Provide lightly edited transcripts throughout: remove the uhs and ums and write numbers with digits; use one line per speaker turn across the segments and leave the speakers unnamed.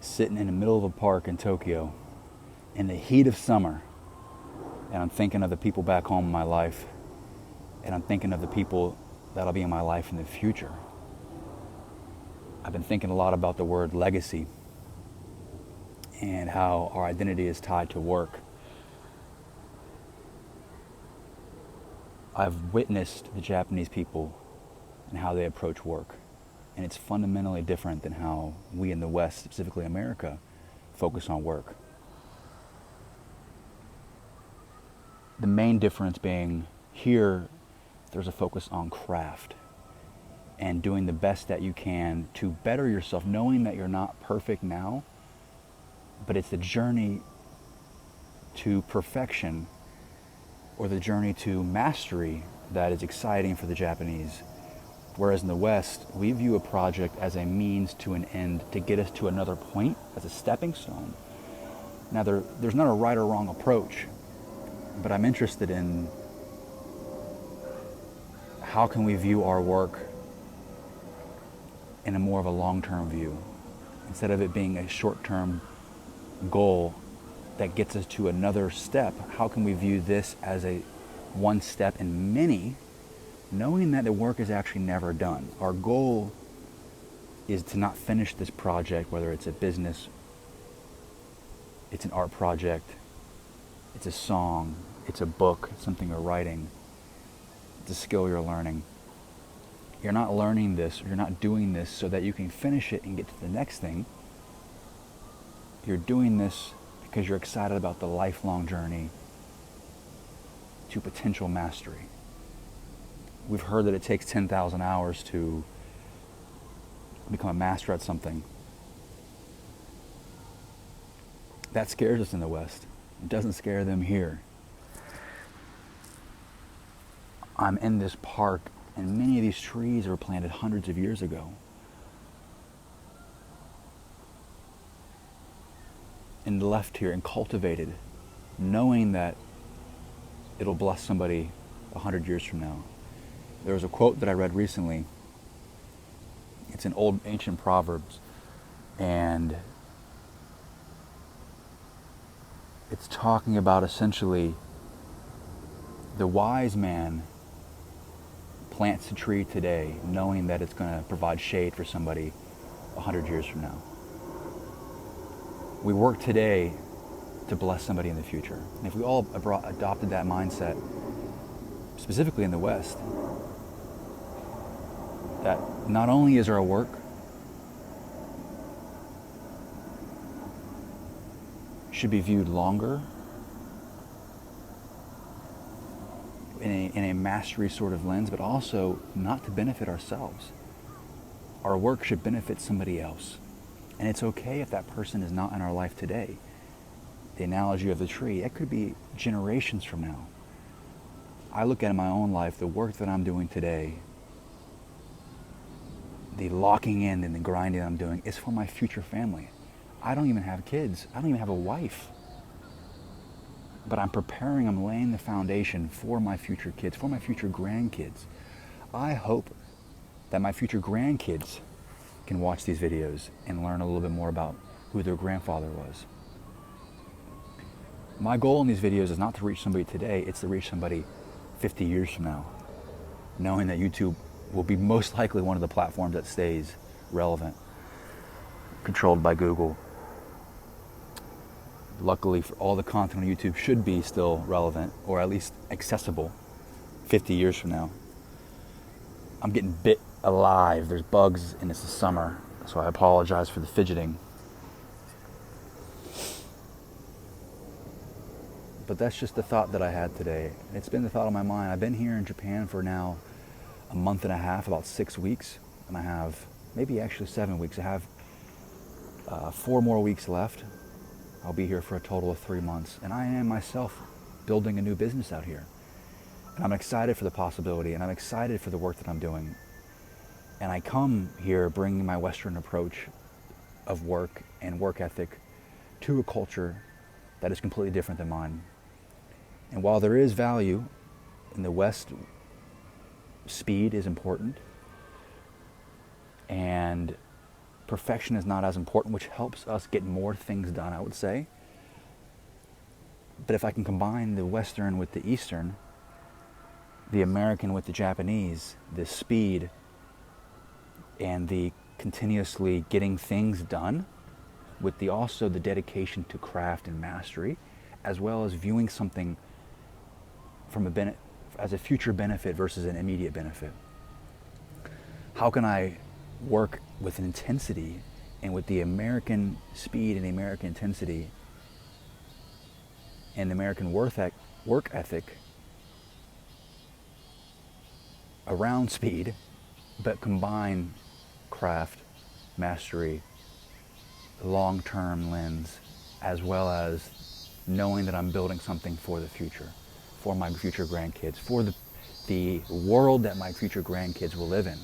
sitting in the middle of a park in Tokyo in the heat of summer, and I'm thinking of the people back home in my life, and I'm thinking of the people that'll be in my life in the future. I've been thinking a lot about the word legacy and how our identity is tied to work. I've witnessed the Japanese people and how they approach work, and it's fundamentally different than how we in the West, specifically America, focus on work. The main difference being here, there's a focus on craft and doing the best that you can to better yourself, knowing that you're not perfect now, but it's the journey to perfection or the journey to mastery that is exciting for the Japanese. Whereas in the West, we view a project as a means to an end to get us to another point, as a stepping stone. Now, there's not a right or wrong approach, but I'm interested in how can we view our work in a more of a long-term view, instead of it being a short-term goal that gets us to another step. How can we view this as a one step in many, knowing that the work is actually never done? Our goal is to not finish this project, whether it's a business, it's an art project, it's a song, it's a book, something you're writing, it's a skill you're learning. You're not learning this, you're not doing this so that you can finish it and get to the next thing. You're doing this because you're excited about the lifelong journey to potential mastery. We've heard that it takes 10,000 hours to become a master at something. That scares us in the West. It doesn't scare them here. I'm in this park, and many of these trees were planted hundreds of years ago. And left here and cultivated, knowing that it'll bless somebody 100 years from now. There was a quote that I read recently. It's an old ancient Proverbs, and it's talking about essentially the wise man plants a tree today knowing that it's going to provide shade for somebody 100 years from now. We work today to bless somebody in the future. And if we all adopted that mindset, specifically in the West, that not only is our work should be viewed longer in a mastery sort of lens, but also not to benefit ourselves. Our work should benefit somebody else. And it's okay if that person is not in our life today. The analogy of the tree, it could be generations from now. I look at in my own life, the work that I'm doing today, the locking in and the grinding I'm doing is for my future family. I don't even have kids. I don't even have a wife. But I'm preparing, I'm laying the foundation for my future kids, for my future grandkids. I hope that my future grandkids can watch these videos and learn a little bit more about who their grandfather was. My goal in these videos is not to reach somebody today, it's to reach somebody 50 years from now, knowing that YouTube will be most likely one of the platforms that stays relevant, controlled by Google. Luckily, for all the content on YouTube should be still relevant, or at least accessible 50 years from now. I'm getting bit alive. There's bugs and it's the summer, so I apologize for the fidgeting. But that's just the thought that I had today. It's been the thought on my mind. I've been here in Japan for now a month and a half, about 6 weeks, and I have maybe actually 7 weeks. I have 4 more weeks left. I'll be here for a total of 3 months, and I am myself building a new business out here. And I'm excited for the possibility, and I'm excited for the work that I'm doing. And I come here bringing my Western approach of work and work ethic to a culture that is completely different than mine. And while there is value in the West, speed is important, and perfection is not as important, which helps us get more things done, I would say. But if I can combine the Western with the Eastern, the American with the Japanese, the speed and the continuously getting things done, with the also the dedication to craft and mastery, as well as viewing something from as a future benefit versus an immediate benefit. How can I work with an intensity and with the American speed and the American intensity and the American work ethic around speed, but combine craft, mastery, long-term lens, as well as knowing that I'm building something for the future, for my future grandkids, for the world that my future grandkids will live in.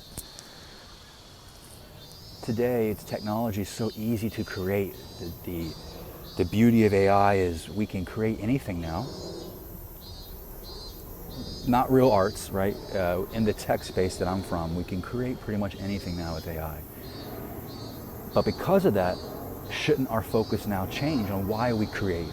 Today, it's technology is so easy to create. The beauty of AI is we can create anything now. Not real arts, right? In the tech space that I'm from, we can create pretty much anything now with AI. But because of that, shouldn't our focus now change on why we create?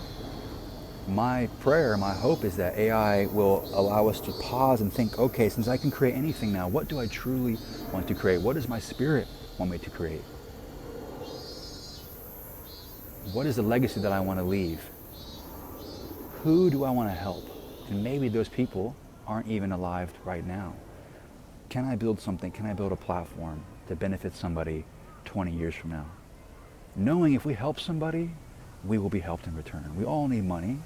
My prayer, my hope is that AI will allow us to pause and think, okay, since I can create anything now, what do I truly want to create? What does my spirit want me to create? What is the legacy that I want to leave? Who do I want to help? And maybe those people aren't even alive right now. Can I build something? Can I build a platform that benefits somebody 20 years from now? Knowing if we help somebody, we will be helped in return. We all need money.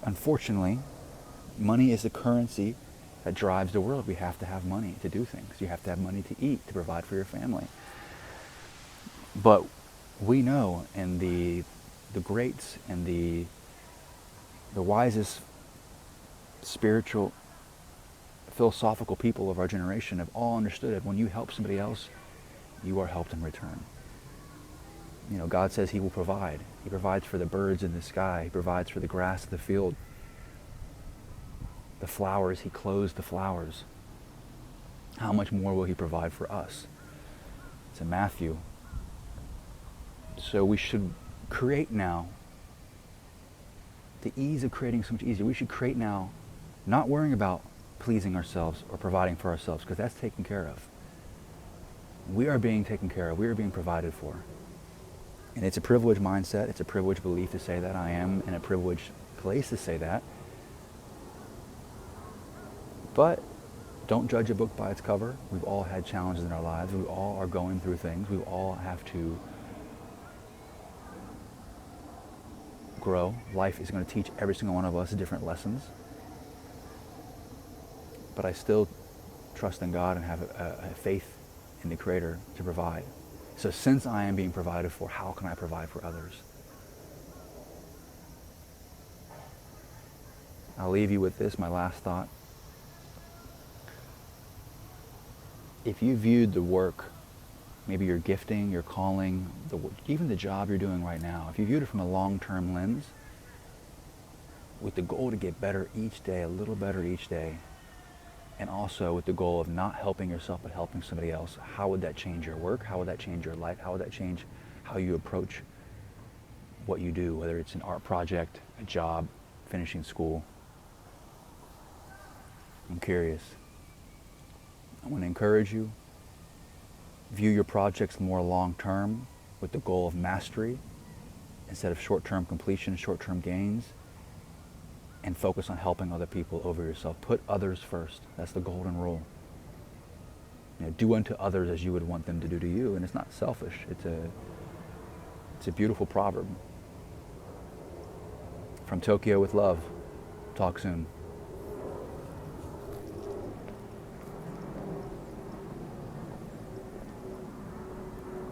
Unfortunately, money is the currency that drives the world. We have to have money to do things. You have to have money to eat, to provide for your family. But we know, and the greats and the wisest spiritual, philosophical people of our generation have all understood it. When you help somebody else, you are helped in return. You know, God says He will provide. He provides for the birds in the sky. He provides for the grass of the field. The flowers, He clothes the flowers. How much more will He provide for us? It's in Matthew. So we should create now. The ease of creating is so much easier. We should create now, not worrying about pleasing ourselves or providing for ourselves, because that's taken care of. We are being taken care of. We are being provided for. And it's a privileged mindset. It's a privileged belief to say that. I am in a privileged place to say that. But don't judge a book by its cover. We've all had challenges in our lives. We all are going through things. We all have to grow. Life is going to teach every single one of us different lessons. But I still trust in God and have a faith in the Creator to provide. So since I am being provided for, how can I provide for others? I'll leave you with this, my last thought. If you viewed the work, maybe your gifting, your calling, even the job you're doing right now, if you viewed it from a long-term lens, with the goal to get better each day, a little better each day, and also with the goal of not helping yourself but helping somebody else, how would that change your work? How would that change your life? How would that change how you approach what you do, whether it's an art project, a job, finishing school? I'm curious. I want to encourage you. View your projects more long-term with the goal of mastery instead of short-term completion, short-term gains, and focus on helping other people over yourself. Put others first. That's the golden rule. You know, do unto others as you would want them to do to you, and it's not selfish. It's a beautiful proverb. From Tokyo with love. Talk soon.